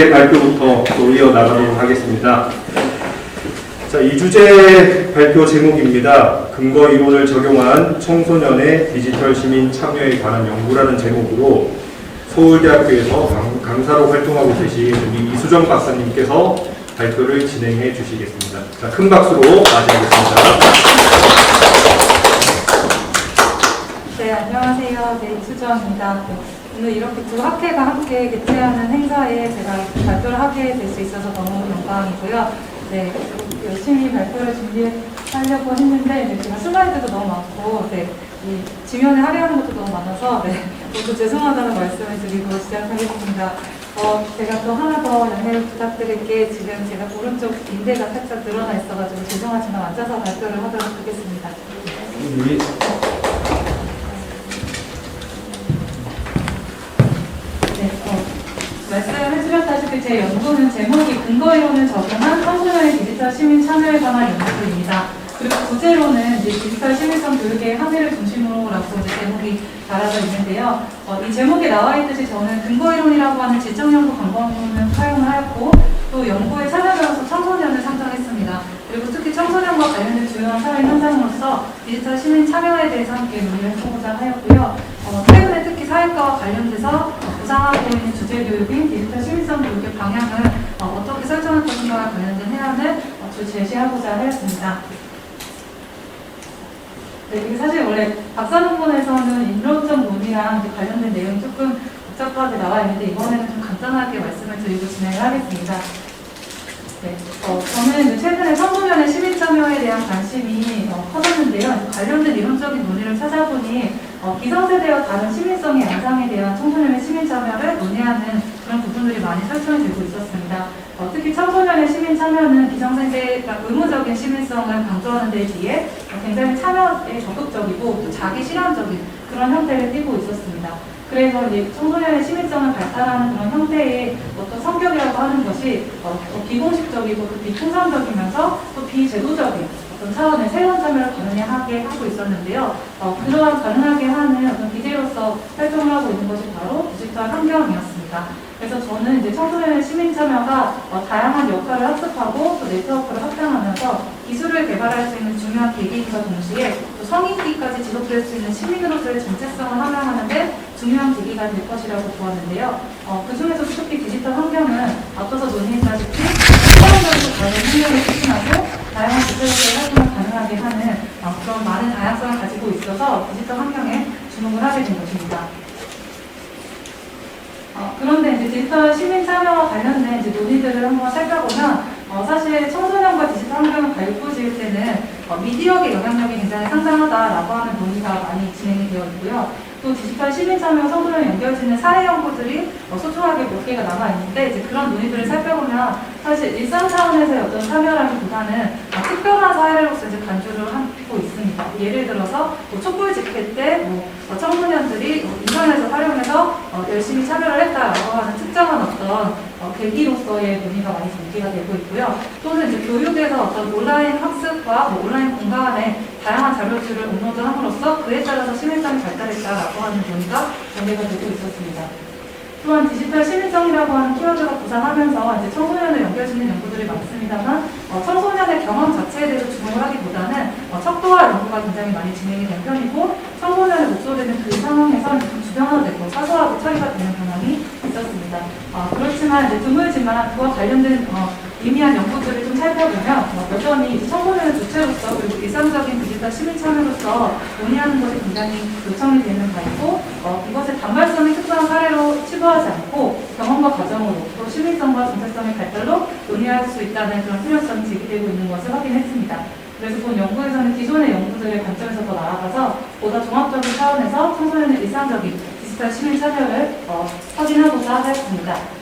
주제 발표부터 또 이어나가도록 하겠습니다. 자, 이 주제 발표 제목입니다. 근거 이론을 적용한 청소년의 디지털 시민 참여에 관한 연구라는 제목으로 서울대학교에서 강사로 활동하고 계신 이수정 박사님께서 발표를 진행해 주시겠습니다. 자, 큰 박수로 맞이하겠습니다. 네, 안녕하세요. 네, 이수정입니다. 오늘 이렇게 두 학회가 함께 개최하는 행사에 제가 발표를 하게 될 수 있어서 너무 영광이고요. 네, 열심히 발표를 준비하려고 했는데 제가 슬라이드도 너무 많고 이 지면에 할애하는 것도 너무 많아서 모두 죄송하다는 말씀을 드리고 시작하겠습니다. 제가 또 하나 더 양해를 부탁드릴 게 지금 제가 오른쪽 인대가 살짝 늘어나 있어가지고 죄송하지만 앉아서 발표를 하도록 하겠습니다. 말씀해 주셨다시피 제 연구는 제목이 근거이론을 적용한 청소년의 디지털 시민 참여에 관한 연구입니다. 그리고 부제로는 디지털 시민성 교육의 항의를 중심으로라고 제목이 달아져 있는데요. 이 제목에 나와 있듯이 저는 근거이론이라고 하는 지적 연구 방법론을 사용을 하였고 또 연구에 참여자로서 청소년을 상정했습니다. 그리고 특히 청소년과 관련된 주요한 사회 현상으로서 디지털 시민 참여에 대해서 함께 논의를 해보고자 하였고요. 최근에 특히 사회과와 관련돼서 구상하고 있는 주제 교육인 디지털 시민성 교육의 방향을 어떻게 설정할 것인가와 관련된 해안을 제시하고자 하였습니다. 네, 이게 사실 원래 박사 논문에서는 인론적 논의랑 관련된 내용이 조금 복잡하게 나와 있는데 이번에는 좀 간단하게 말씀을 드리고 진행을 하겠습니다. 네, 저는 최근에 청소년의 시민 참여에 대한 관심이 커졌는데요. 관련된 이론적인 논의를 찾아보니 기성세대와 다른 시민성의 양상에 대한 청소년의 시민 참여를 논의하는 그런 부분들이 많이 설정이 되고 있었습니다. 특히 청소년의 시민 참여는 기성세대가 의무적인 시민성을 강조하는 데 비해 굉장히 참여에 적극적이고 또 자기 실현적인 그런 형태를 띠고 있었습니다. 그래서 이제 청소년의 시민성을 발달하는 그런 형태의 어떤 성격이라고 하는 것이 비공식적이고 또 비통상적이면서 또 비제도적인 어떤 차원의 새로운 참여를 가능하게 하고 있었는데요. 그러한 가능하게 하는 어떤 기제로서 활동을 하고 있는 것이 바로 디지털 환경이었습니다. 그래서 저는 이제 청소년의 시민 참여가 다양한 역할을 학습하고 또 네트워크를 확장하면서 기술을 개발할 수 있는 중요한 계기이면서 동시에 또 성인기까지 지속될 수 있는 시민으로서의 정체성을 함양하는데 중요한 계기가 될 것이라고 보았는데요. 그 중에서 특히 디지털 환경은 앞서서 논의했다시피 서로적으로 다른 환경을 추진하고 다양한 기술로서의 활동을 가능하게 하는 그런 많은 다양성을 가지고 있어서 디지털 환경에 주목을 하게 된 것입니다. 그런데 이제 디지털 시민 참여와 관련된 논의들을 한번 살펴보면 사실 청소년과 디지털 환경을 가입고 지을 때는 미디어의 영향력이 굉장히 상당하다라고 하는 논의가 많이 진행이 되어 있고요. 또 디지털 시민 참여 청소년에 연결되는 사례 연구들이 소중하게 몇 개가 남아 있는데 이제 그런 논의들을 살펴보면 사실 일상 차원에서의 어떤 참여라기보다는 특별한 사례로서 이제 간주를 하고 있습니다. 예를 들어서 촛불 집회 때 청소년들이 인터넷을 활용해서 열심히 참여를 했다라고 하는 특정한 어떤 계기로서의 논의가 많이 전개가 되고 있고요. 또는 이제 교육에서 어떤 온라인 학습과 온라인 공간에 다양한 자료들을 업로드함으로써 그에 따라서 시민성이 발달했다라고 하는 논의가 전개가 되고 있었습니다. 또한 디지털 시민성이라고 하는 키워드가 부상하면서 이제 청소년을 연결짓는 연구들이 많습니다만 청소년의 경험 자체에 대해서 주목을 하기보다는 척도화 연구가 굉장히 많이 진행이 된 편이고 청소년의 목소리는 그 상황에서 좀 주변화되고 사소하게 처리가 되는 경향이 있었습니다. 그렇지만 이제 드물지만 그와 관련된 미미한 연구들을 좀 살펴보면 여전히 청소년의 주체로서 그리고 일상적인 디지털 시민 참여로서 논의하는 것이 굉장히 요청이 되는 바이고 이것을 단발성이 특수한 사례로 치부하지 않고 경험과 과정으로 또 시민성과 정체성의 발달로 논의할 수 있다는 그런 필요성이 제기되고 있는 것을 확인했습니다. 그래서 본 연구에서는 기존의 연구들의 관점에서 더 나아가서 보다 종합적인 차원에서 청소년의 일상적인 디지털 시민 참여를 확인하고자 하였습니다.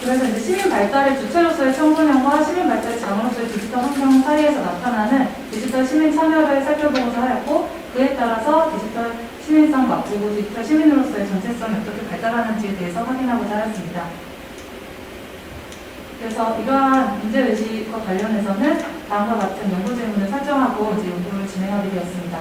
그래서 이제 시민 발달의 주체로서의 청소년과 시민 발달의 장으로서의 디지털 환경 사이에서 나타나는 디지털 시민 참여를 살펴보고자 하였고 그에 따라서 디지털 시민성 그리고 디지털 시민으로서의 전체성이 어떻게 발달하는지에 대해서 확인하고자 하였습니다. 그래서 이러한 문제의식과 관련해서는 다음과 같은 연구 질문을 설정하고 이제 연구를 진행하게 되었습니다.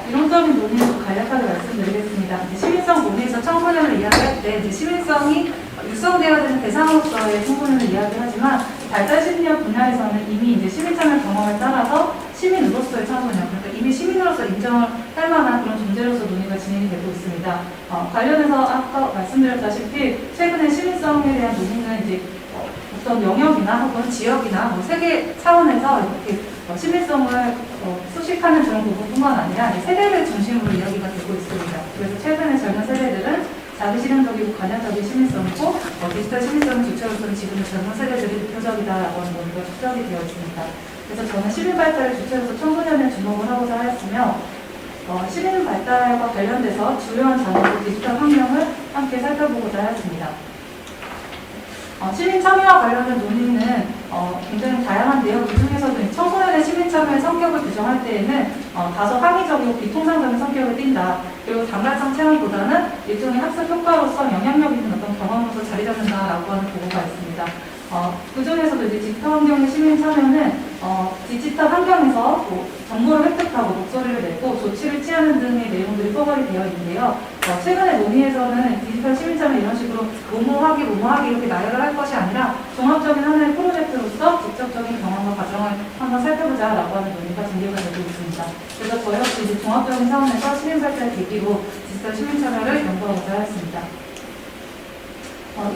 이론적 구조적인 논의를 좀 간략하게 말씀드리겠습니다. 이제 시민성 논의에서 청소년을 이야기할 때 이제 시민성이 육성되어야 되는 대상으로서의 청소년을 이야기하지만 발달 심리학 분야에서는 이미 이제 시민참여 경험을 따라서 시민으로서의 청소년, 그러니까 이미 시민으로서 인정을 할 만한 그런 존재로서 논의가 진행이 되고 있습니다. 관련해서 아까 말씀드렸다시피 최근에 시민성에 대한 논의는 이제 어떤 영역이나 혹은 지역이나 뭐 세계 차원에서 이렇게 시민성을 수식하는 그런 부분뿐만 아니라 세대를 중심으로 이야기가 되고 있습니다. 그래서 최근에 젊은 세대들은 자기실현적이고 관여적인 시민성이고 디지털 시민성의 주체로서는 지금의 젊은 세대들이 대표적이다라고 하는 논의가 추적이 되어 있습니다. 그래서 저는 시민 발달의 주체로서 청소년에 주목을 하고자 하였으며 시민 발달과 관련돼서 주요한 장애도 디지털 환경을 함께 살펴보고자 하였습니다. 시민 참여와 관련된 논의는 굉장히 다양한데요. 그 중에서도 청소년의 시민 참여의 성격을 규정할 때에는 다소 항의적이고 비통상적인 성격을 띈다. 그리고 단발성 체험보다는 일종의 학습 효과로서 영향력 있는 어떤 경험으로서 자리 잡는다라고 하는 보고가 있습니다. 그 중에서도 이제 디지털 환경의 시민 참여는 디지털 환경에서 뭐 정보를 획득하고 목소리를 내고 조치를 취하는 등의 내용들이 포괄이 되어 있는데요. 최근의 논의에서는 디지털 시민 참여 이런 식으로 뭐뭐하기 이렇게 나열을 할 것이 아니라 종합적인 하나의 프로젝트로서 직접적인 경험과 과정을 한번 살펴보자라고 하는 논의가 전개가 되고 있습니다. 그래서 저 역시 이제 종합적인 차원에서 시민 발달 계기로 디지털 시민 참여를 연구하고자 하였습니다.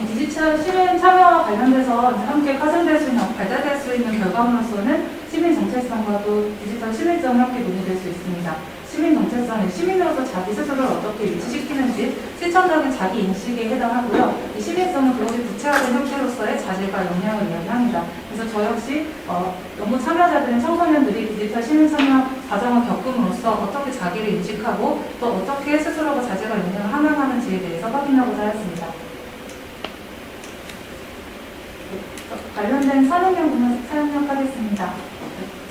이 디지털 시민 참여와 관련돼서 함께 파생될 수 있는, 발달될 수 있는 결과물로서는 시민 정체성과 또 디지털 시민성이 함께 논의될 수 있습니다. 시민 정체성은 시민으로서 자기 스스로를 어떻게 위치시키는지 실천적인 자기 인식에 해당하고요. 이 시민성은 그것이 구체화된 형태로서의 자질과 역량을 이야기합니다. 그래서 저 역시 연구 참여자들인 청소년들이 디지털 시민 참여 과정을 겪음으로써 어떻게 자기를 인식하고 또 어떻게 스스로가 자질과 역량을 함양하는지에 대해서 확인하고자 하였습니다. 관련된 사례 연구는 사용하겠습니다.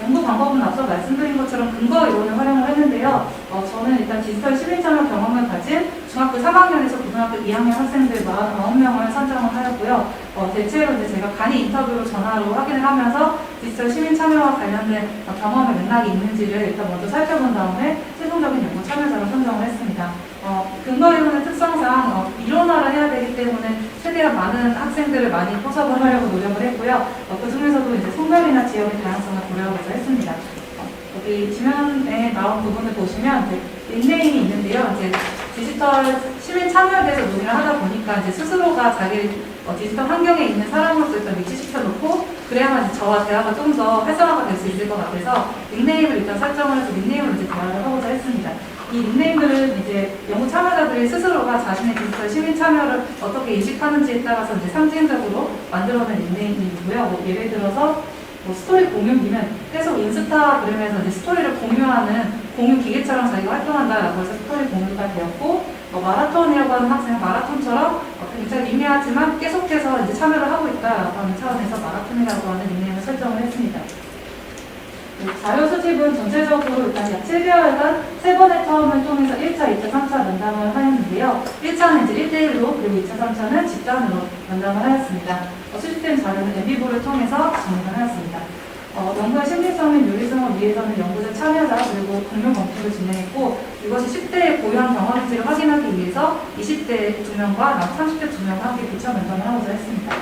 연구 방법은 앞서 말씀드린 것처럼 근거 이론을 활용을 했는데요. 저는 일단 디지털 시민 참여 경험을 가진 중학교 3학년에서 고등학교 2학년 학생들 49명을 선정을 하였고요. 대체로 이제 제가 간이 인터뷰로 전화로 확인을 하면서 디지털 시민 참여와 관련된 경험의 맥락이 있는지를 일단 먼저 살펴본 다음에 최종적인 연구 참여자로 선정을 했습니다. 근거 이론의 특성상 이론화를 해야 되기 때문에 최대한 많은 학생들을 많이 포섭을 하려고 노력을 했고요. 그 중에서도 이제 성별이나 지역의 다양성을 고려하고자 했습니다. 여기 지면에 나온 부분을 보시면 닉네임이 있는데요. 이제 디지털 시민 참여에 대해서 논의를 하다 보니까 이제 스스로가 자기 디지털 환경에 있는 사람으로서 일단 위치시켜놓고 그래야만 이제 저와 대화가 좀 더 활성화가 될 수 있을 것 같아서 닉네임을 일단 설정을 해서 닉네임으로 이제 대화를 하고자 했습니다. 이 닉네임들은 이제 연구 참여자들이 스스로가 자신의 디지털 시민 참여를 어떻게 인식하는지에 따라서 이제 상징적으로 만들어낸 닉네임이고요. 뭐 예를 들어서 스토리 공유기면 계속 인스타그램에서 이제 스토리를 공유하는 공유 기계처럼 자기가 활동한다라고 해서 스토리 공유가 되었고, 마라톤이라고 하는 학생은 마라톤처럼 굉장히 미미하지만 계속해서 이제 참여를 하고 있다라고 하는 차원에서 마라톤이라고 하는 닉네임을 설정을 했습니다. 자료 수집은 전체적으로 일단 약 7개월간 3번의 터움을 통해서 1차, 2차, 3차 면담을 하였는데요. 1차는 이제 1대1로, 그리고 2차, 3차는 집단으로 면담을 하였습니다. 수집된 자료는 엠비보를 통해서 정리를 하였습니다. 연구의 심리성 및 윤리성을 위해서는 연구자 참여자 그리고 동료 검토를 진행했고, 이것이 10대의 고유한 경험인지를 확인하기 위해서 20대 2명과 30대 2명과 함께 교차 면담을 하고자 했습니다.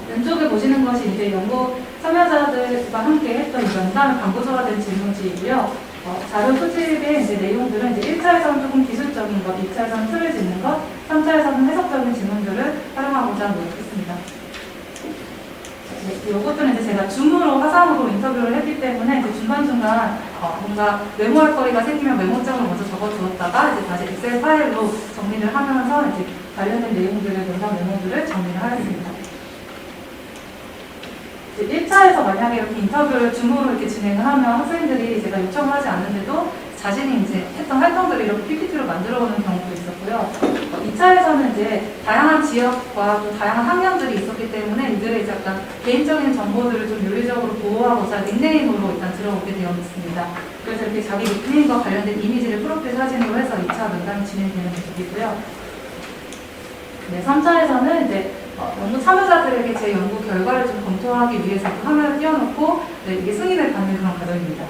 왼쪽에 보시는 것이 이제 연구 참여자들과 함께 했던 면담의 광고적화된 질문지이고요. 자료 수집의 이제 내용들은 이제 1차에서는 조금 기술적인 것, 2차에서는 틀을 짓는 것, 3차에서는 해석적인 질문들을 활용하고자 노력했습니다. 이것들은 이제 제가 줌으로 화상으로 인터뷰를 했기 때문에 이제 중간중간 뭔가 메모할 거리가 생기면 메모장으로 먼저 적어두었다가 이제 다시 엑셀 파일로 정리를 하면서 이제 관련된 내용들을 면담 메모들을 정리를 하였습니다. 1차에서 만약에 이렇게 인터뷰를 줌으로 이렇게 진행을 하면 학생들이 제가 요청을 하지 않는데도 자신이 이제 했던 활동들을 이렇게 PPT로 만들어 오는 경우도 있었고요. 2차에서는 이제 다양한 지역과 또 다양한 학년들이 있었기 때문에 이들의 이제 약간 개인적인 정보들을 좀 윤리적으로 보호하고자 닉네임으로 일단 들어오게 되었습니다. 그래서 이렇게 자기 닉네임과 관련된 이미지를 프로필 사진으로 해서 2차 면담이 진행되는 모습이고요. 네, 3차에서는 이제 연구 참여자들에게 제 연구 결과를 좀 검토하기 위해서 화면을 띄워놓고 이게 승인을 받는 그런 과정입니다.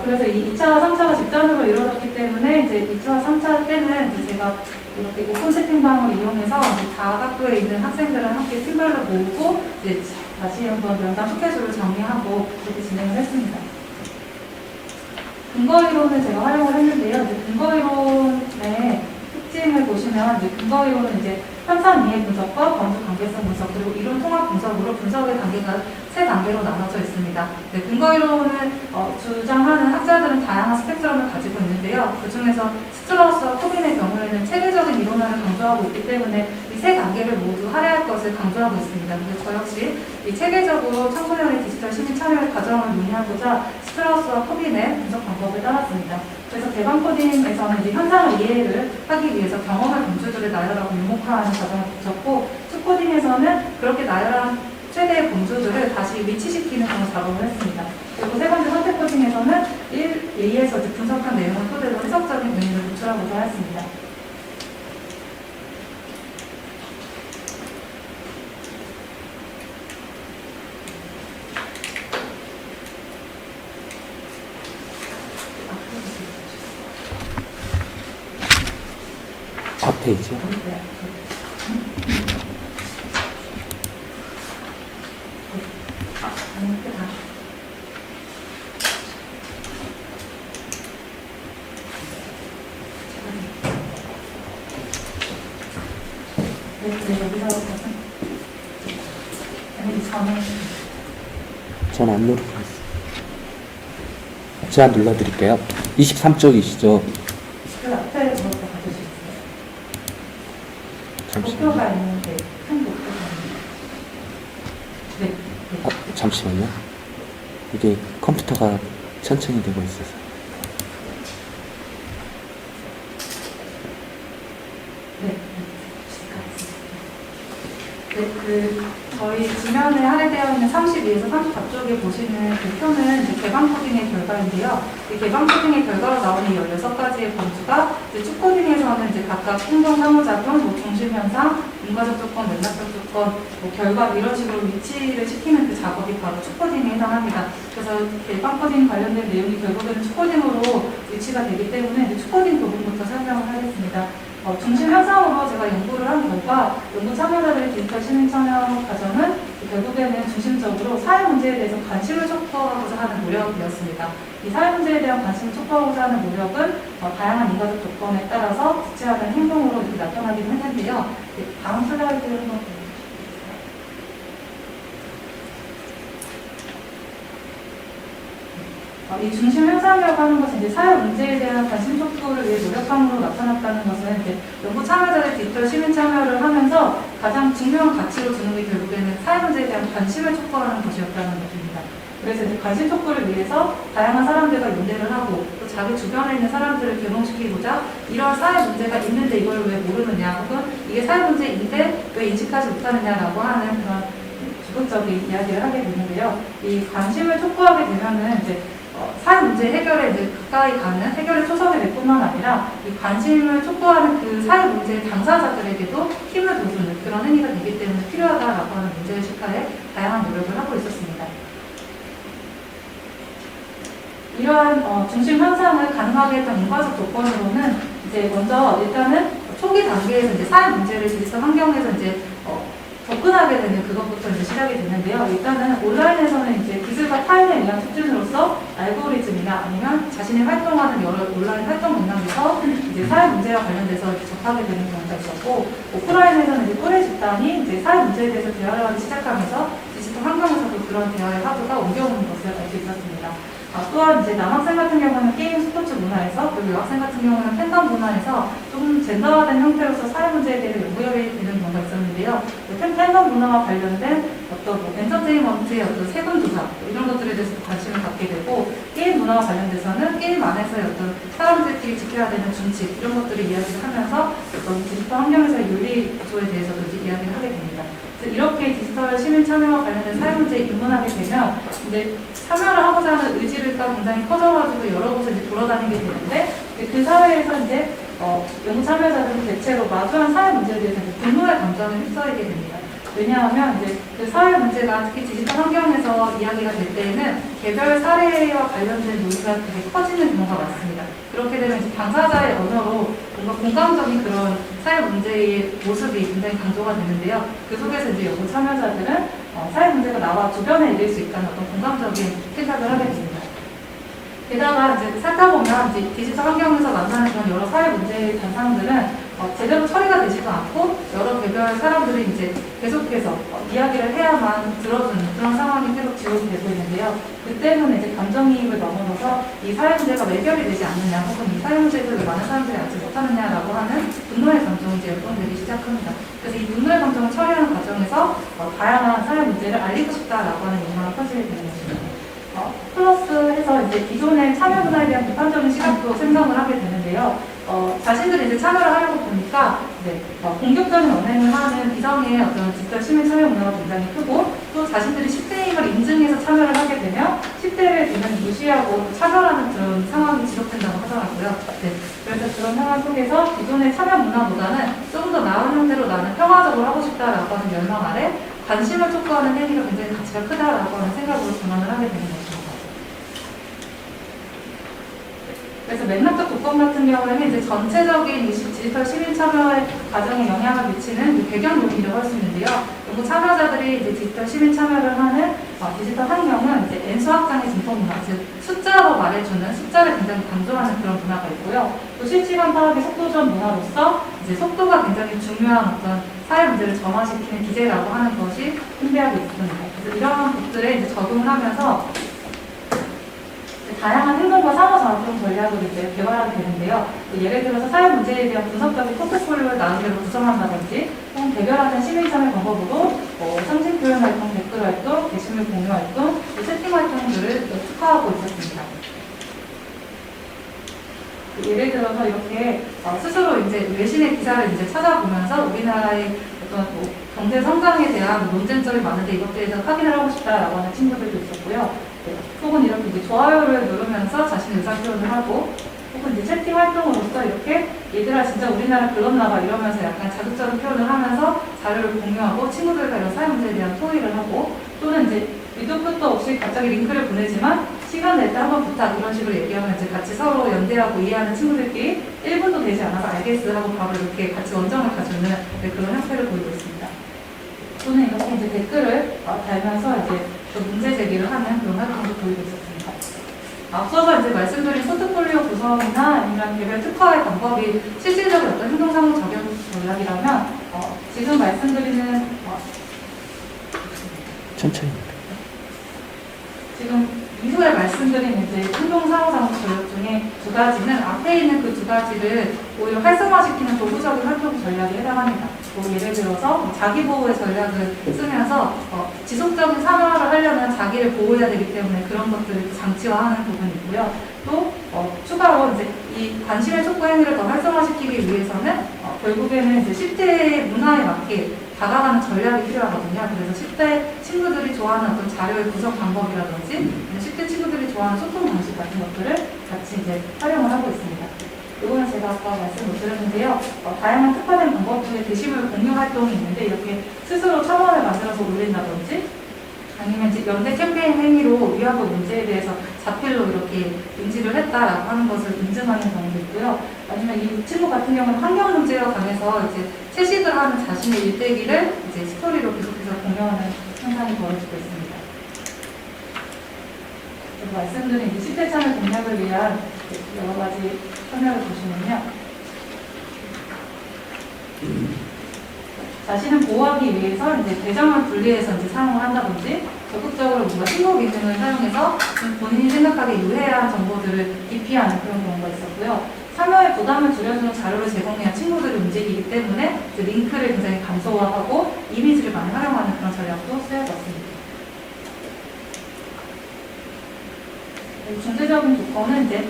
그래서 이 2차, 3차가 집단으로 이루어졌기 때문에 이제 2차, 3차 때는 이제 제가 이렇게 오픈 채팅방을 이용해서 이제 다각도에 있는 학생들을 함께 팀별로 모으고 이제 다시 한번 면담 스케줄을 정리하고 그렇게 진행을 했습니다. 근거이론을 제가 활용을 했는데요. 이제 근거이론의 특징을 보시면 이제 근거이론은 이제 현상 이해 분석과 범주 관계성 분석 그리고 이론 통합 분석으로 분석의 단계가 세 단계로 나눠져 있습니다. 네, 근거이론을 주장하는 학자들은 다양한 스펙트럼을 가지고 있는데요. 그 중에서 스트라우스와 코빈의 경우에는 체계적인 이론화를 강조하고 있기 때문에 이 세 단계를 모두 할애할 것을 강조하고 있습니다. 그래서 저 역시 이 체계적으로 청소년의 디지털 시민 참여의 과정을 논의하고자 스트라우스와 코빈의 분석 방법을 따랐습니다. 그래서 대방 코딩에서는 이제 현상을 이해를 하기 위해서 경험의 범주들을 나열하고 유목화하는 과정을 거쳤고, 투코딩에서는 그렇게 나열한 최대의 범주들을 다시 위치시키는 그런 작업을 했습니다. 그리고 세 번째 선택 코딩에서는 1A에서 분석한 내용을 토대로 해석적인 의미를 도출하고자 했습니다. 앞에 있죠. 전 안 누르고 있어요. 제가 눌러드릴게요. 23쪽이시죠? 그 앞에 뭐가 가져주세요. 잠시만요. 목표가 있는데 큰 목표가 있는데. 네. 아, 잠시만요. 이게 컴퓨터가 천천히 되고 있어서. 네. 저희 지면에 할애되어 있는 32에서 34쪽에 보시는 그 표는 이제 개방 코딩의 결과인데요. 이 개방 코딩의 결과로 나오는 16가지의 범주가 이제 축 코딩에서는 이제 각각 행동 상호작용, 중심 현상, 인과적 조건, 맥락적 조건, 결과 이런 식으로 위치를 시키는 그 작업이 바로 축 코딩에 해당합니다. 그래서 개방 코딩 관련된 내용이 결국에는 축 코딩으로 위치가 되기 때문에 축 코딩 부분부터 설명을 하겠습니다. 중심 현상으로 제가 연구를 한 결과 연구 참여자들의 디지털 시민 참여 과정은 결국에는 중심적으로 사회 문제에 대해서 관심을 촉구하고자 하는 노력이었습니다. 이 사회 문제에 대한 관심을 촉구하고자 하는 노력은 다양한 인과적 조건에 따라서 구체화된 행동으로 이렇게 나타나기도 했는데요. 다음 슬라이드를 한번 보여주시겠어요? 이 중심 현상이라고 하는 것은 이제 사회 문제에 대한 관심 촉구를 위해 노력함으로 나타났다는 것은 이제 연구 참여자들 디지털 시민 참여를 하면서 가장 중요한 가치로 두는 게 결국에는 사회 문제에 대한 관심을 촉구하는 것이었다는 것입니다. 그래서 이제 관심 촉구를 위해서 다양한 사람들과 연대를 하고 또 자기 주변에 있는 사람들을 개몽시키고자 이런 사회 문제가 있는데 이걸 왜 모르느냐 혹은 이게 사회 문제인데 왜 인식하지 못하느냐라고 하는 그런 적극적인 이야기를 하게 되는데요. 이 관심을 촉구하게 되면은 이제 사회 문제 해결에 이제 가까이 가는 해결의 초석이 될 뿐만 아니라 이 관심을 촉구하는 그 사회 문제의 당사자들에게도 힘을 돋우는 그런 행위가 되기 때문에 필요하다라고 하는 문제의식화에 다양한 노력을 하고 있었습니다. 이러한 중심 현상을 가능하게 했던 인과적 조건으로는 이제 먼저 일단은 초기 단계에서 이제 사회 문제를 디지털 환경에서 이제 접근하게 되는 그것부터 이제 시작이 되는데요. 일단은 온라인에서는 이제 기술과 타인에 의한 촉진으로서 알고리즘이나 아니면 자신이 활동하는 여러 온라인 활동 맥락에서 이제 사회 문제와 관련돼서 접하게 되는 경우가 있었고, 오프라인에서는 이제 또래 집단이 이제 사회 문제에 대해서 대화를 하기 시작하면서 디지털 환경에서도 그런 대화의 화두가 옮겨오는 것을 알 수 있었습니다. 또한 이제 남학생 같은 경우는 게임 스포츠 문화에서 그리고 여학생 같은 경우는 팬덤 문화에서 좀 젠더화된 형태로서 사회 문제에 대해서 연구하게 되는 경우가 있었는데요. 팬덤 문화와 관련된 어떤 엔터테인먼트의 어떤 세분 조사 이런 것들에 대해서도 관심을 갖게 되고 게임 문화와 관련돼서는 게임 안에서의 어떤 사람들끼리 지켜야 되는 준칙 이런 것들을 이야기를 하면서 어떤 디지털 환경에서의 윤리 구조에 대해서도 이제 이야기를 하게 됩니다. 이렇게 디지털 시민 참여와 관련된 사회 문제에 입문하게 되면 이제 참여를 하고자 하는 의지가 굉장히 커져가지고 여러 곳에 이제 돌아다니게 되는데 그 사회에서 이제 연구 참여자들은 대체로 마주한 사회 문제에 대해서 분노의 감정을 휩싸이게 됩니다. 왜냐하면 이제 그 사회 문제가 특히 디지털 환경에서 이야기가 될 때에는 개별 사례와 관련된 논의가 되게 커지는 경우가 많습니다. 그렇게 되면 이제 당사자의 언어로 뭔가 공감적인 그런 사회 문제의 모습이 굉장히 강조가 되는데요. 그 속에서 이제 연구 참여자들은 사회 문제가 나와 주변에 일일 수 있다는 어떤 공감적인 생각을 하게 됩니다. 게다가 이제 살다 보면 이제 디지털 환경에서 만나는 그런 여러 사회 문제의 단상들은 제대로 처리가 되지도 않고 여러 개별 사람들이 이제 계속해서 이야기를 해야만 들어주는 그런 상황이 계속 지속이 되고 있는데요. 그때는 이제 감정이입을 넘어서서 이 사회 문제가 외결이 되지 않느냐 혹은 이 사회 문제를 왜 많은 사람들이 알지 못하느냐라고 하는 분노의 감정이 이제 연동되기 시작합니다. 그래서 이 분노의 감정을 처리하는 과정에서 다양한 사회 문제를 알리고 싶다라고 하는 욕망을 펼치게 되는 것입니다. 플러스 해서 이제 기존의 참여 문화에 대한 비판적인 시각도 생성을 하게 되는데요. 자신들이 이제 참여를 하려고 보니까 공격적인 언행을 하는 비정의 어떤 디지털 시민 참여 문화가 굉장히 크고 또 자신들이 10대임을 인증해서 참여를 하게 되면 10대를 되면 무시하고 차별하는 그런 상황이 지속된다고 하더라고요. 그래서 그런 상황 속에서 기존의 참여 문화보다는 좀 더 나은 형태로 나는 평화적으로 하고 싶다라고 하는 열망 아래 관심을 촉구하는 행위가 굉장히 가치가 크다라고 하는 생각으로 전환을 하게 되는 것입니다. 그래서 맥락적 조건 같은 경우에는 이제 전체적인 디지털 시민 참여의 과정에 영향을 미치는 배경 논의를 할 수 있는데요. 연구 참여자들이 이제 디지털 시민 참여를 하는 디지털 환경은 이제 N수 확장의 진폭 문화, 즉 숫자로 말해주는 숫자를 굉장히 강조하는 그런 문화가 있고요. 또 실시간 파악의 속도전 문화로서 이제 속도가 굉장히 중요한 어떤 사회 문제를 점화시키는 기제라고 하는 것이 풍부하게 있습니다. 그래서 이러한 것들에 이제 적응을 하면서 다양한 행동과 상호작용 전략을 이제 개발하게 되는데요. 예를 들어서 사회 문제에 대한 분석적인 포트폴리오를 나름대로 구성한다든지, 혹은 개별화된 시민 참여 방법으로 상징 표현 활동, 댓글 활동, 게시물 공유 활동, 채팅 활동들을 특화하고 있었습니다. 예를 들어서 이렇게 스스로 이제 외신의 기사를 이제 찾아보면서 우리나라의 어떤 경제 성장에 대한 논쟁점이 많은데 이것에 대해서 확인을 하고 싶다라고 하는 친구들도 있었고요. 혹은 이렇게 이제 좋아요를 누르면서 자신의 의사 표현을 하고, 혹은 이제 채팅 활동으로서 이렇게 얘들아 진짜 우리나라 그렇나봐 이러면서 약간 자극적인 표현을 하면서 자료를 공유하고 친구들과 이런 사회 문제에 대한 토의를 하고, 또는 이제 밑도 끝도 없이 갑자기 링크를 보내지만 시간 낼 때 한번 부탁 이런 식으로 얘기하면 이제 같이 서로 연대하고 이해하는 친구들끼리 1분도 되지 않아서 알겠어 하고 바로 이렇게 같이 원정을 가주는 그런 형태를 보이고 있습니다. 또는 이렇게 이제 댓글을 달면서 이제 또 문제 제기를 하는 그런 활동도 보이고 있었습니다. 앞서서 이제 말씀드린 포트폴리오 구성이나 아니면 개별 특화의 방법이 실질적인 어떤 행동상호 적용 전략이라면 지금 말씀드리는 천천히. 지금 이후에 말씀드린 이제 행동상호작용 전략 중에 두 가지는 앞에 있는 그 두 가지를 오히려 활성화시키는 도구적인 활동 전략에 해당합니다. 예를 들어서 자기보호의 전략을 쓰면서 지속적인 산화를 하려면 자기를 보호해야 되기 때문에 그런 것들을 장치화하는 부분이 있고요. 또 추가로 이제 이 관심의 촉구 행위를 더 활성화시키기 위해서는 결국에는 이제 10대 문화에 맞게 다가가는 전략이 필요하거든요. 그래서 10대 친구들이 좋아하는 어떤 자료의 구성 방법이라든지 10대 친구들이 좋아하는 소통 방식 같은 것들을 같이 이제 활용을 하고 있습니다. 이거는 제가 아까 말씀 못 드렸는데요. 다양한 특화된 방법 중에 게시물 공유 활동이 있는데 이렇게 스스로 첨언을 만들어서 올린다든지 아니면 이제 연대 캠페인 행위로 위안부 문제에 대해서 자필로 이렇게 인지를 했다라고 하는 것을 인증하는 경우도 있고요. 아니면 이 친구 같은 경우는 환경 문제와 관해서 이제 채식을 하는 자신의 일대기를 이제 스토리로 계속해서 공유하는 현상이 벌어지고 있습니다. 말씀드린 10대 참여 공략을 위한 여러 가지 설명을 보시면요. 자신을 보호하기 위해서 이제 계정을 분리해서 이제 사용을 한다든지 적극적으로 뭔가 신고 기능을 사용해서 본인이 생각하기에 유해한 정보들을 기피하는 그런 경우가 있었고요. 참여의 부담을 줄여주는 자료를 제공해야 친구들이 움직이기 때문에 이제 링크를 굉장히 간소화하고 이미지를 많이 활용하는 그런 전략도 쓰여졌습니다. 중대적인 조건은 이제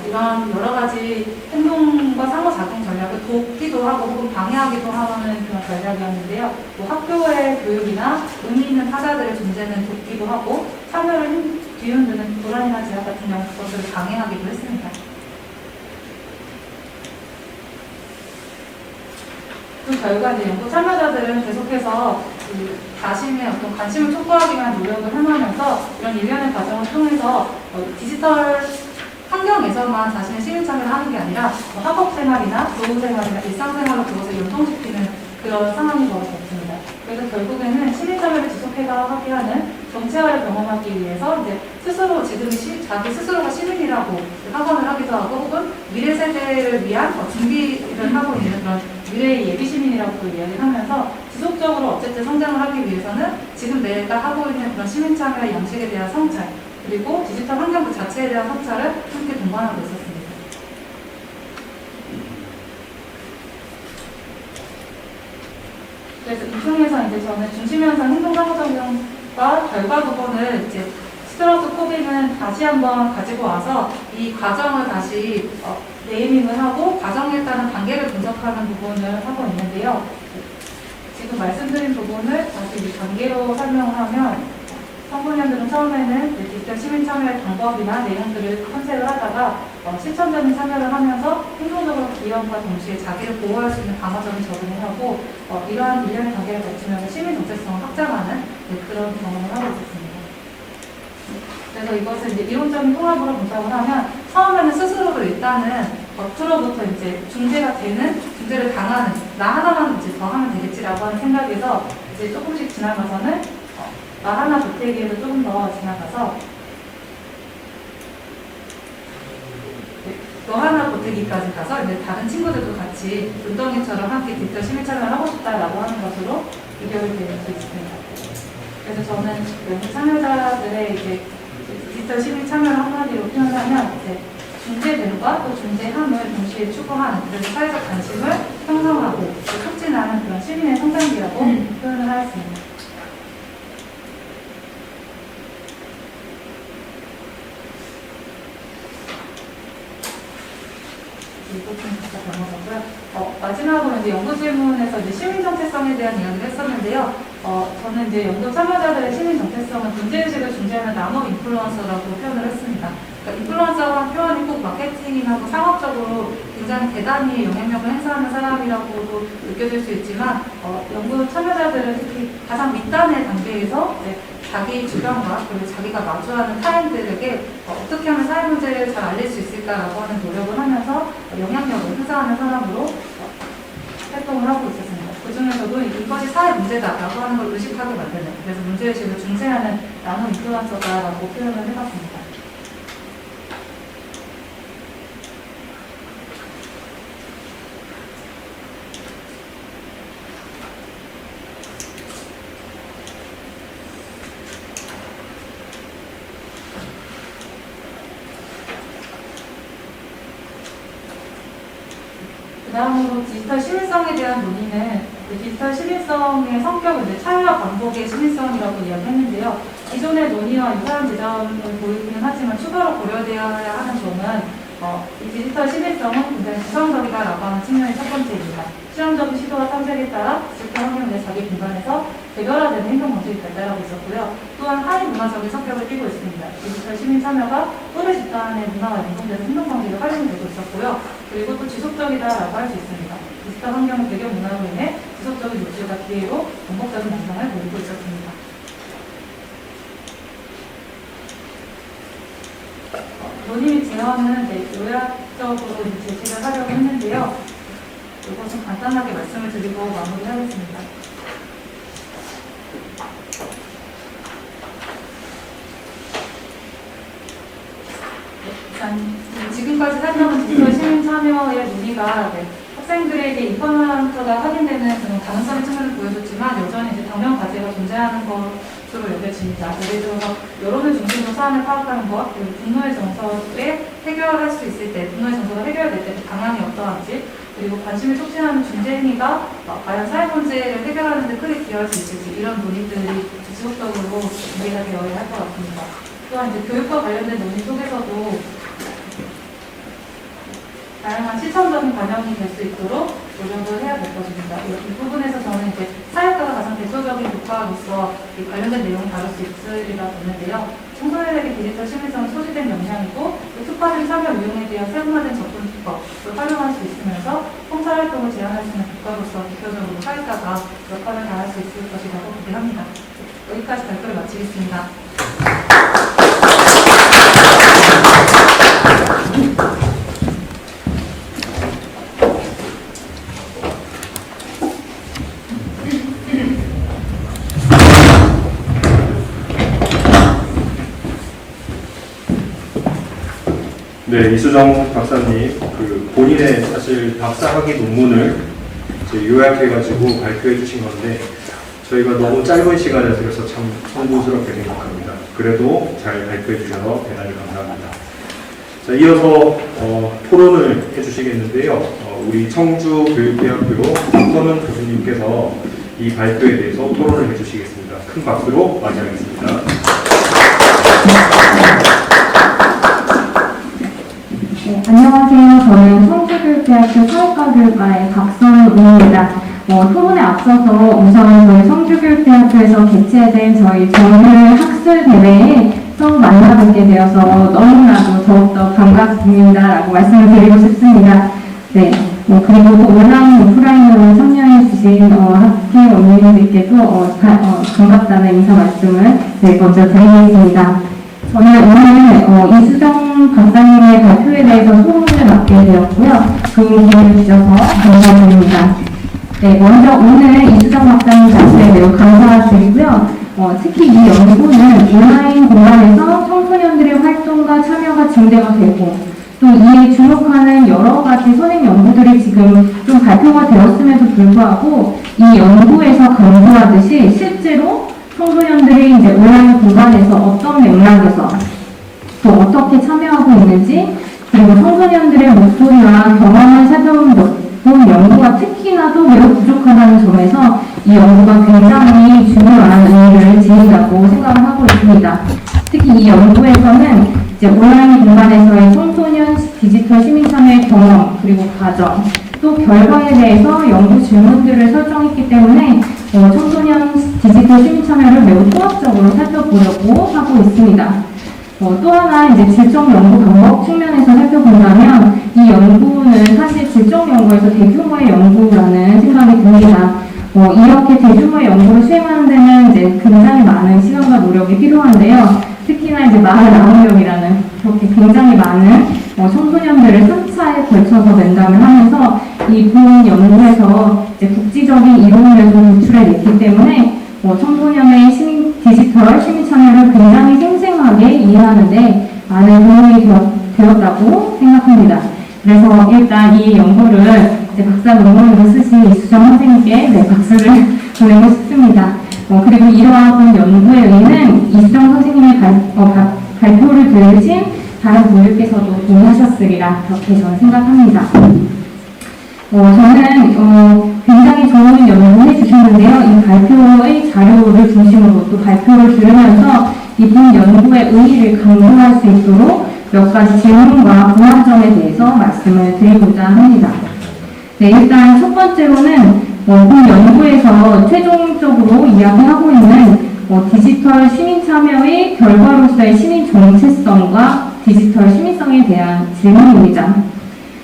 이런 여러 가지 행동과 상호작용 전략을 돕기도 하고 혹은 방해하기도 하는 그런 전략이었는데요. 또 학교의 교육이나 의미 있는 타자들의 존재는 돕기도 하고 참여를 뒤흔드는 불안이나 제약 같은 경우 그것을 방해하기도 했습니다. 그 결과 이제 연구 참여자들은 계속해서 자신의 어떤 관심을 촉구하기 위한 노력을 해나가면서 이런 일련의 과정을 통해서 디지털 환경에서만 자신의 시민 참여를 하는 게 아니라 학업 생활이나 교우 생활이나 일상 생활로 그것을 연동시키는 그런 상황이 벌어졌습니다. 그래서 결국에는 시민 참여를 지속해가게 하는 정체화를 경험하기 위해서 이제 스스로 지금이 자기 스스로가 시민이라고 학원을 하기도 하고 혹은 미래 세대를 위한 준비를 하고 있는 그런 미래의 예비 시민이라고도 이야기를 하면서 지속적으로 어쨌든 성장을 하기 위해서는 지금 내가 하고 있는 그런 시민 참여의 양식에 대한 성찰 그리고 디지털 환경 그 자체에 대한 성찰을 함께 동반하고 있었습니다. 그래서 이 중에서 이제 저는 중심현상 행동상호작용과 결과 부분을 이제 스트러스 코딩은 다시 한번 가지고 와서 이 과정을 다시 네이밍을 하고 과정에 따른 단계를 분석하는 부분을 하고 있는데요. 지금 말씀드린 부분을 다시 이 단계로 설명을 하면 청소년들은 처음에는 디지털 시민 참여의 방법이나 내용들을 컨셉을 하다가 실천적인 참여를 하면서 행동적으로 기여함과 동시에 자기를 보호할 수 있는 방어적인 적응을 하고 이러한 일련의 단계를 거치면서 시민 정체성을 확장하는 그런 경험을 하고 있었습니다. 그래서 이것을 이제 이론적인 통합으로 분석을 하면 처음에는 스스로를 일단은 겉으로부터 이제 중재를 당하는 나 하나만 이제 더 하면 되겠지라고 하는 생각에서 이제 조금씩 지나가서는 나 하나 보태기에도 조금 더 지나가서 너 하나 보태기까지 가서 이제 다른 친구들도 같이 운동회처럼 함께 디지털 시민 참여를 하고 싶다라고 하는 것으로 이격이 될 수 있습니다. 그래서 저는 연구 참여자들의 이제 디지털 시민 참여를 한마디로 표현하면 이제 중재됨과 또 중재함을 동시에 추구하는 그래서 사회적 관심을 형성하고 촉진하는 그런 시민의 성장기라고 표현을 하였습니다. 마지막으로 이제 연구 질문에서 이제 시민 정체성에 대한 이야기를 했었는데요. 저는 이제 연구 참여자들의 시민 정체성은 문제의식을 중재하는 나노 인플루언서라고 표현을 했습니다. 그러니까 인플루언서라는 표현이 꼭 마케팅이나 상업적으로 굉장히 대단히 영향력을 행사하는 사람이라고도 느껴질 수 있지만 연구 참여자들은 특히 가장 밑단의 단계에서 이제 자기 주변과 그리고 자기가 마주하는 타인들에게 어떻게 하면 사회 문제를 잘 알릴 수 있을까라고 하는 노력을 하면서 영향력을 행사하는 사람으로 활동을 하고 있었습니다. 그 중에서도 이것이 사회 문제다라고 하는 걸 의식하게 만드는 그래서 문제의식을 중재하는 나노 인플루언서다라고 표현을 해봤습니다. 다음으로 디지털 시민성에 대한 논의는 디지털 시민성의 성격은 이제 차이와 반복의 시민성이라고 이야기했는데요. 기존의 논의와 유사한 지점을 보이기는 하지만 추가로 고려되어야 하는 점은 이 디지털 시민성은 굉장히 구성적이다라고 하는 측면이 첫 번째입니다. 실험적인 시도와 탐색에 따라 디지털 환경 내 자기 공간에서 개별화되는 행동 방식이 발달하고 있었고요. 또한 하위 문화적인 성격을 띠고 있습니다. 디지털 시민 참여가 또래 집단의 문화와 연동돼서 행동 방식이 활용되고 있었고요. 그리고 또 지속적이다라고 할 수 있습니다. 디지털 환경의 배경 문화로 인해 지속적인 노출과 기회로 반복적인 양상을 보이고 있었습니다. 논의 및 제언은 요약적으로 제시를 하려고 했는데요. 이것은 간단하게 말씀을 드리고 마무리하겠습니다. 지금까지 설명한 디지털 시민 참여의 논의가 학생들에게 인포먼트가 확인되는 그런 가능성의 측면을 보여줬지만 여전히 이제 당면 과제가 존재하는 것으로 여겨집니다. 예를 들어서 여론을 중심으로 사안을 파악하는 것, 그리고 분노의 정서에 해결할 수 있을 때, 분노의 정서가 해결될 때 방향이 어떠한지, 그리고 관심을 촉진하는 중재 행위가 과연 사회 문제를 해결하는 데 크게 기여할 수 있을지 이런 논의들이 지속적으로 준비가 되어야 할 것 같습니다. 또한 이제 교육과 관련된 논의 속에서도 다양한 실천적인 반영이 될 수 있도록 노력을 해야 될 것입니다. 이 부분에서 저는 이제 사회과가 가장 대표적인 교과로서 이 관련된 내용을 다룰 수 있으리라 보는데요. 청소년에게 디지털 시민성은 소지된 역량이고 특화된 참여 유형에 대한 세분화된 접근 기법을 활용할 수 있으면서 통찰할 시민활동을 제안할 수 있는 국가로서 대표적으로 사회자가 역할을 다할 수 있을 것이라고 기대합니다. 여기까지 발표를 마치겠습니다. 네, 이수정 박사님, 본인의 사실 박사학위 논문을 이제 요약해가지고 발표해 주신 건데, 저희가 너무 짧은 시간에 들어서 참 송구스럽게 생각합니다. 그래도 잘 발표해 주셔서 대단히 감사합니다. 자, 이어서 토론을 해주시겠는데요. 우리 청주교육대학교 박선은 교수님께서 이 발표에 대해서 토론을 해주시겠습니다. 큰 박수로 맞이하겠습니다. 네, 안녕하세요. 저는 청주교육대학교 사회과교육과의 박선우입니다. 토론에 앞서서 우선 저희 청주교육대학교에서 개최된 저희 정규 학술대회에 처음 만나뵙게 되어서 너무나도 더욱더 반갑습니다라고 말씀을 드리고 싶습니다. 네, 그리고 또 온라인, 오프라인으로 참여해주신 학회 원님들께도 반갑다는 인사 말씀을 먼저 드리겠습니다. 저는 오늘 이수정 박사님의 발표에 대해서 소문을 맡게 되었고요. 좋은 기회를 주셔서 감사드립니다. 네, 먼저 오늘 이수정 박사님 발표에 매우 감사드리고요. 특히 이 연구는 온라인 공간에서 청소년들의 활동과 참여가 증대가 되고 또 이에 주목하는 여러 가지 선행 연구들이 지금 좀 발표가 되었음에도 불구하고 이 연구에서 강조하듯이 실제로 청소년들이 이제 온라인 공간에서 어떤 맥락에서 또 어떻게 참여하고 있는지 그리고 청소년들의 목소리와 경험을 살펴본 연구가 특히나도 매우 부족하다는 점에서 이 연구가 굉장히 중요한 의미를 지닌다고 생각을 하고 있습니다. 특히 이 연구에서는 이제 온라인 공간에서의 청소년 디지털 시민 참여의 경험 그리고 과정 또 결과에 대해서 연구 질문들을 설정했기 때문에 청소년 디지털 시민 참여를 매우 통합적으로 살펴보려고 하고 있습니다. 또 하나 이제 질적 연구 방법 측면에서 살펴본다면 이 연구는 사실 질적 연구에서 대규모의 연구라는 생각이 듭니다. 이렇게 대규모의 연구를 수행하는 데는 이제 굉장히 많은 시간과 노력이 필요한데요. 특히나 이제 49명이라는 그렇게 굉장히 많은 청소년들을 3차에 걸쳐서 면담을 하면서 이 본 연구에서 이제 국지적인 이론을 좀 도출해냈기 때문에 청소년의 디지털 시민 참여를 굉장히 생생하게 이해하는데 많은 도움이 되었다고 생각합니다. 그래서 일단 이 연구를 이제 박사 논문으로 쓰신 이수정 선생님께 박수를 보내고 싶습니다. 그리고 이러한 연구의 의의는 이수정 선생님의 발표를 들으신 다른 분들께서도 동의하셨으리라 그렇게 저는 생각합니다. 저는 굉장히 좋은 연구를 해주셨는데요. 이 발표의 자료를 중심으로 또 발표를 들으면서 이번 연구의 의의를 강조할 수 있도록 몇 가지 질문과 보완점에 대해서 말씀을 드리고자 합니다. 네, 일단 첫 번째로는 본 연구에서 최종적으로 이야기하고 있는 디지털 시민 참여의 결과로서의 시민 정체성과 디지털 시민성에 대한 질문입니다.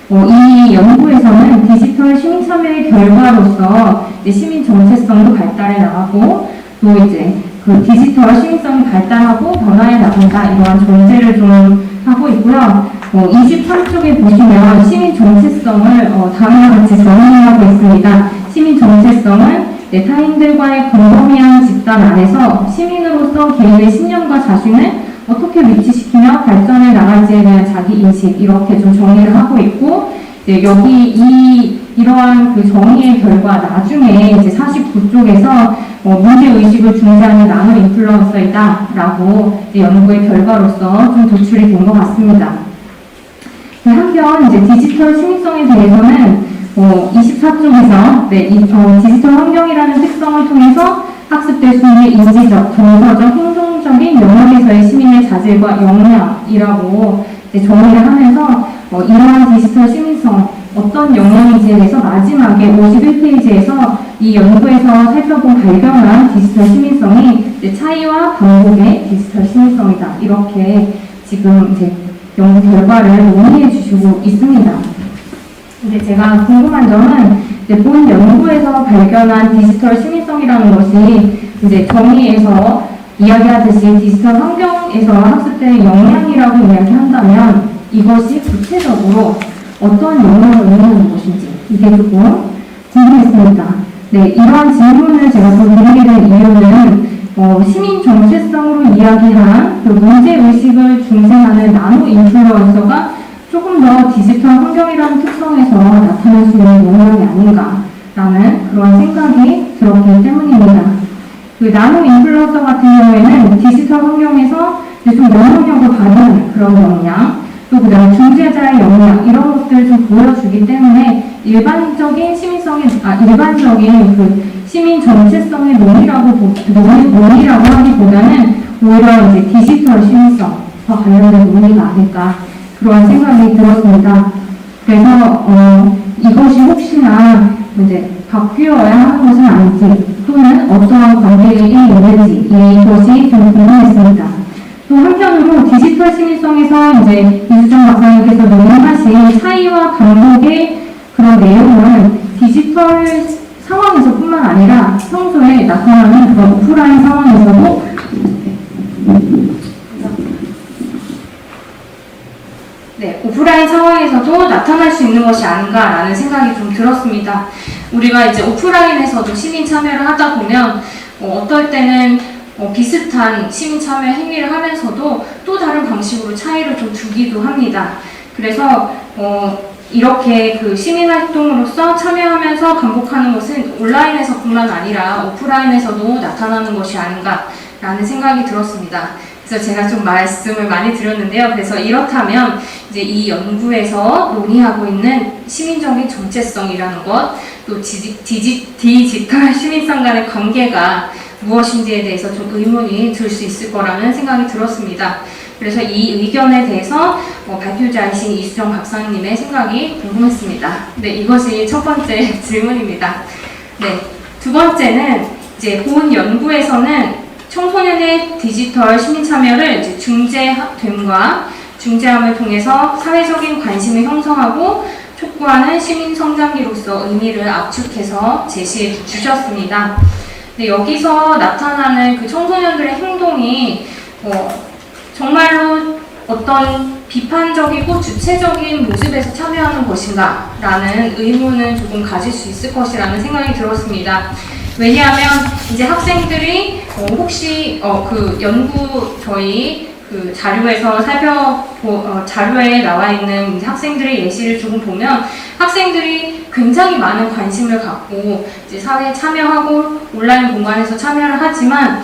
이 연구에서는 디지털 시민 참여의 결과로서 시민 정체성도 발달해 나가고 또 이제 그 디지털 시민성이 발달하고 변화해 나간다 이러한 전제를 좀 하고 있고요. 23쪽에 보시면 시민 정체성을 다음과 같이 정의하고 있습니다. 시민 정체성은 타인들과의 광범위한 집단 안에서 시민으로서 개인의 신념과 자신을 어떻게 위치시키며 발전해 나갈지에 대한 자기 인식 이렇게 좀 정의를 하고 있고 이제 여기 이러한 그 정의의 결과 나중에 이제 49쪽에서 문제 의식을 중시하는 나노 인플루언서이다라고 연구의 결과로서 좀 도출이 된 것 같습니다. 한편 이제 디지털 시민성에 대해서는 24쪽에서 디지털 환경이라는 특성을 통해서 학습될 수 있는 인지적, 정서적, 행동적인 영역에서의 시민의 자질과 역량이라고 정의를 하면서 이러한 디지털 시민성 어떤 영역인지에 대해서 마지막에 51페이지에서 이 연구에서 살펴본 발견한 디지털 시민성이 차이와 반복의 디지털 시민성이다. 이렇게 지금 이제 연구 결과를 논의해 주시고 있습니다. 근데 제가 궁금한 점은 이제 본 연구에서 발견한 디지털 시민성이라는 것이 이제 정의에서 이야기하듯이 디지털 환경에서 학습되는 역량이라고 이야기한다면 이것이 구체적으로 어떤 역량을 의미하는 것인지 이게 조금 궁금했습니다. 네, 이러한 질문을 제가 또 드리게 된 이유는 시민 정체성으로 이야기한 그 문제의식을 중시하는 나노 인플루언서가 조금 더 디지털 환경이라는 특성에서 나타날 수 있는 역량이 아닌가라는 그런 생각이 들었기 때문입니다. 그 나노 인플루언서 같은 경우에는 디지털 환경에서 좀 영향력을 발휘하는 그런 역량, 또 그다음에 중재자의 역량 이런 것들을 좀 보여주기 때문에 일반적인 일반적인 그 시민 정체성의 논의라고 하기보다는 오히려 이제 디지털 시민성과 관련된 논의가 아닐까 그런 생각이 들었습니다. 그래서 이것이 혹시나 이제 바뀌어야 하는 것은 아닌지 또는 어떠한 관계에 있는지 이것이 좀 궁금했습니다. 또 한편으로 디지털 시민성에서 이제 이수정 박사님께서 논의하신 차이와 반복의 그런 내용을 디지털 상황에서뿐만 아니라 평소에 나타나는 그런 오프라인 상황에서도 오프라인 상황에서도 나타날 수 있는 것이 아닌가라는 생각이 좀 들었습니다. 우리가 이제 오프라인에서도 시민 참여를 하다 보면 어떨 때는 비슷한 시민 참여 행위를 하면서도 또 다른 방식으로 차이를 좀 두기도 합니다. 그래서 이렇게 그 시민 활동으로서 참여하면서 반복하는 것은 온라인에서뿐만 아니라 오프라인에서도 나타나는 것이 아닌가라는 생각이 들었습니다. 그래서 제가 좀 말씀을 많이 드렸는데요. 그래서 이렇다면 이제 이 연구에서 논의하고 있는 시민적인 정체성이라는 것, 또 디지털 시민성 간의 관계가 무엇인지에 대해서 좀 의문이 들 수 있을 거라는 생각이 들었습니다. 그래서 이 의견에 대해서 발표자이신 이수정 박사님의 생각이 궁금했습니다. 네, 이것이 첫 번째 질문입니다. 네, 두 번째는 이제 본 연구에서는 청소년의 디지털 시민 참여를 이제 중재됨과 중재함을 통해서 사회적인 관심을 형성하고 촉구하는 시민 성장기로서 의미를 압축해서 제시해 주셨습니다. 네, 여기서 나타나는 그 청소년들의 행동이 정말로 어떤 비판적이고 주체적인 모습에서 참여하는 것인가 라는 의문을 조금 가질 수 있을 것이라는 생각이 들었습니다. 왜냐하면 이제 학생들이 혹시 그 연구 저희 그 자료에서 자료에 나와 있는 이제 학생들의 예시를 조금 보면 학생들이 굉장히 많은 관심을 갖고 이제 사회에 참여하고 온라인 공간에서 참여를 하지만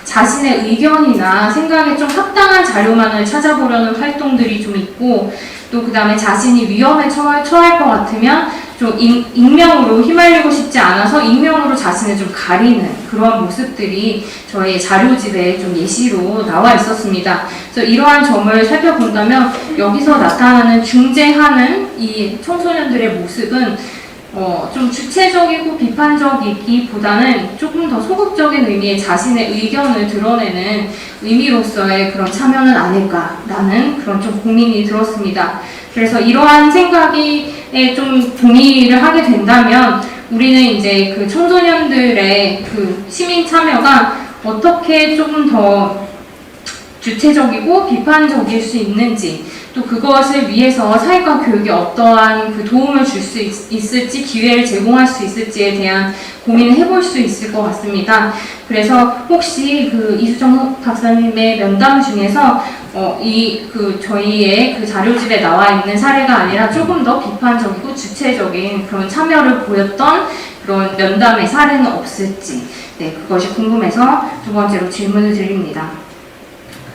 자신의 의견이나 생각에 좀 합당한 자료만을 찾아보려는 활동들이 좀 있고 또 그 다음에 자신이 위험에 처할 것 같으면 좀 익명으로 휘말리고 싶지 않아서 익명으로 자신을 좀 가리는 그런 모습들이 저희 자료집에 좀 예시로 나와 있었습니다. 그래서 이러한 점을 살펴본다면 여기서 나타나는 중재하는 이 청소년들의 모습은 좀 주체적이고 비판적이기보다는 조금 더 소극적인 의미의 자신의 의견을 드러내는 의미로서의 그런 참여는 아닐까라는 그런 좀 고민이 들었습니다. 그래서 이러한 생각에 좀 동의를 하게 된다면 우리는 이제 그 청소년들의 그 시민 참여가 어떻게 조금 더 주체적이고 비판적일 수 있는지 또 그것을 위해서 사회과 교육에 어떠한 그 도움을 줄 수 있을지 기회를 제공할 수 있을지에 대한 고민을 해볼 수 있을 것 같습니다. 그래서 혹시 그 이수정 박사님의 면담 중에서 저희의 그 자료집에 나와 있는 사례가 아니라 조금 더 비판적이고 주체적인 그런 참여를 보였던 그런 면담의 사례는 없을지 그것이 궁금해서 두 번째로 질문을 드립니다.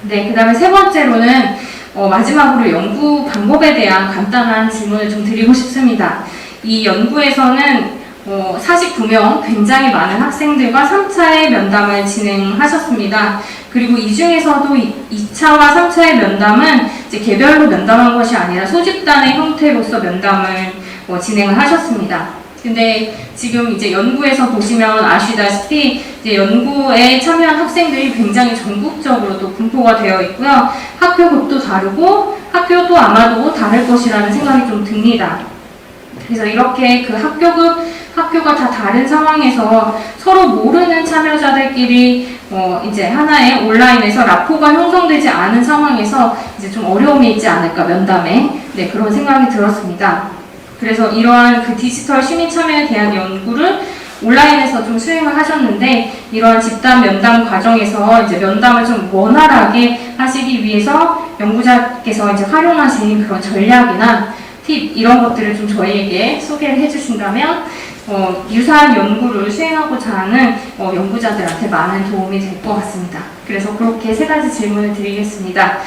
그 다음에 세 번째로는 마지막으로 연구 방법에 대한 간단한 질문을 좀 드리고 싶습니다. 이 연구에서는 49명 굉장히 많은 학생들과 3차의 면담을 진행하셨습니다. 그리고 이 중에서도 2차와 3차의 면담은 이제 개별로 면담한 것이 아니라 소집단의 형태로서 면담을 진행을 하셨습니다. 근데 지금 이제 연구에서 보시면 아시다시피 이제 연구에 참여한 학생들이 굉장히 전국적으로 또 분포가 되어 있고요. 학교급도 다르고 학교도 아마도 다를 것이라는 생각이 좀 듭니다. 그래서 이렇게 그 학교가 다 다른 상황에서 서로 모르는 참여자들끼리 이제 하나의 온라인에서 라포가 형성되지 않은 상황에서 이제 좀 어려움이 있지 않을까, 면담에. 네, 그런 생각이 들었습니다. 그래서 이러한 그 디지털 시민 참여에 대한 연구를 온라인에서 좀 수행을 하셨는데, 이러한 집단 면담 과정에서 이제 면담을 좀 원활하게 하시기 위해서 연구자께서 이제 활용하신 그런 전략이나 팁, 이런 것들을 좀 저희에게 소개를 해주신다면 유사한 연구를 수행하고자 하는 연구자들한테 많은 도움이 될 것 같습니다. 그래서 그렇게 3가지 질문을 드리겠습니다.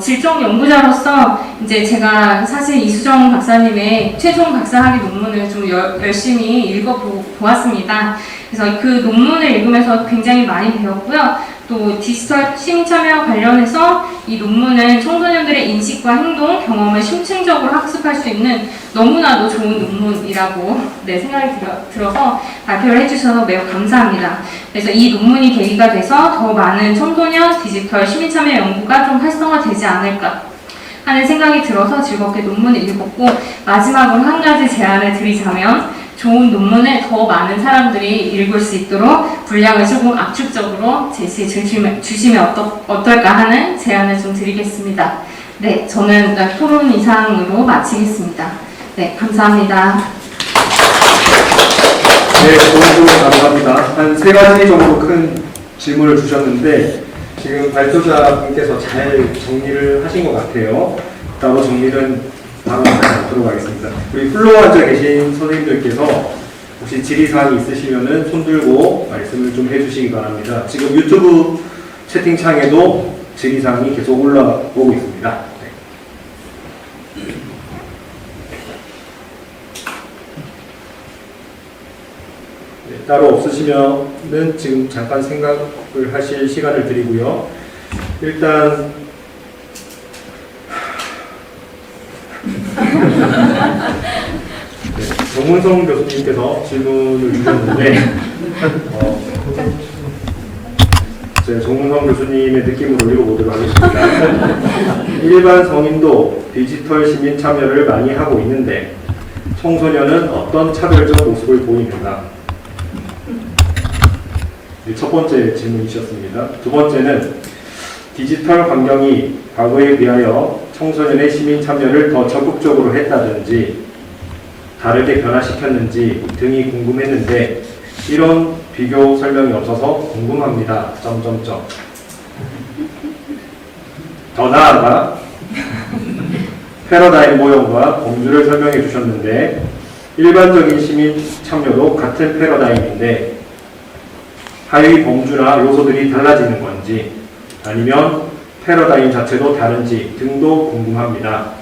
질적 연구자로서 이제 제가 사실 이수정 박사님의 최종 박사학위 논문을 좀 열심히 읽어보았습니다. 그래서 그 논문을 읽으면서 굉장히 많이 배웠고요. 또 디지털 시민참여와 관련해서 이 논문은 청소년들의 인식과 행동, 경험을 심층적으로 학습할 수 있는 너무나도 좋은 논문이라고 생각이 들어서 발표를 해주셔서 매우 감사합니다. 그래서 이 논문이 계기가 돼서 더 많은 청소년 디지털 시민참여 연구가 좀 활성화되지 않을까 하는 생각이 들어서 즐겁게 논문을 읽었고, 마지막으로 한 가지 제안을 드리자면 좋은 논문을 더 많은 사람들이 읽을 수 있도록 분량을 조금 압축적으로 제시해 주시면 어떨까 하는 제안을 좀 드리겠습니다. 네, 저는 토론 이상으로 마치겠습니다. 네, 감사합니다. 네, 좋은 질문 감사합니다. 한 3가지 정도 큰 질문을 주셨는데 지금 발표자분께서 잘 정리를 하신 것 같아요. 따로 정리는 바로 하도록 하겠습니다. 우리 플로어 앉아 계신 선생님들께서 혹시 질의사항이 있으시면 손 들고 말씀을 좀 해주시기 바랍니다. 지금 유튜브 채팅창에도 질의사항이 계속 올라오고 있습니다. 네, 따로 없으시면은 지금 잠깐 생각을 하실 시간을 드리고요. 일단 네, 정문성 교수님께서 질문을 주셨는데 제가 정문성 교수님의 느낌으로 읽어보도록 하겠습니다. 일반 성인도 디지털 시민 참여를 많이 하고 있는데 청소년은 어떤 차별적 모습을 보이는가? 첫 번째 질문이셨습니다. 두 번째는 디지털 환경이 과거에 비하여 청소년의 시민 참여를 더 적극적으로 했다든지 다르게 변화시켰는지 등이 궁금했는데 이런 비교 설명이 없어서 궁금합니다. 더 나아가 패러다임 모형과 범주를 설명해 주셨는데 일반적인 시민 참여도 같은 패러다임인데 하위 범주나 요소들이 달라지는 건지 아니면 패러다임 자체도 다른지 등도 궁금합니다.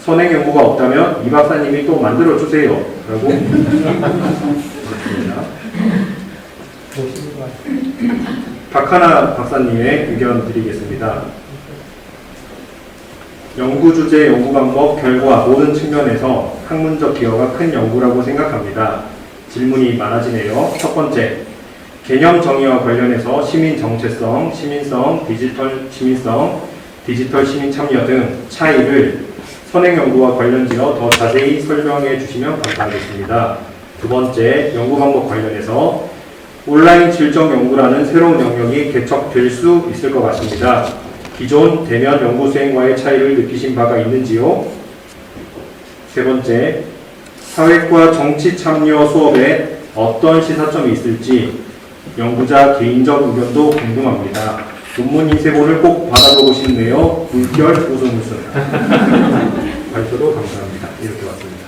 선행 연구가 없다면 이 박사님이 또 만들어 주세요. 라고 그렇습니다. 박하나 박사님의 의견 드리겠습니다. 연구 주제, 연구 방법, 결과 모든 측면에서 학문적 기여가 큰 연구라고 생각합니다. 질문이 많아지네요. 첫 번째, 개념 정의와 관련해서 시민 정체성, 시민성, 디지털 시민성, 디지털 시민 참여 등 차이를 선행 연구와 관련지어 더 자세히 설명해 주시면 감사하겠습니다. 두 번째, 연구 방법 관련해서 온라인 질적 연구라는 새로운 영역이 개척될 수 있을 것 같습니다. 기존 대면 연구 수행과의 차이를 느끼신 바가 있는지요? 세 번째, 사회과 정치 참여 수업에 어떤 시사점이 있을지 연구자 개인적 의견도 궁금합니다. 논문 인쇄본을 꼭 받아보고 싶네요. 물결 웃음 발표도 감사합니다. 이렇게 왔습니다.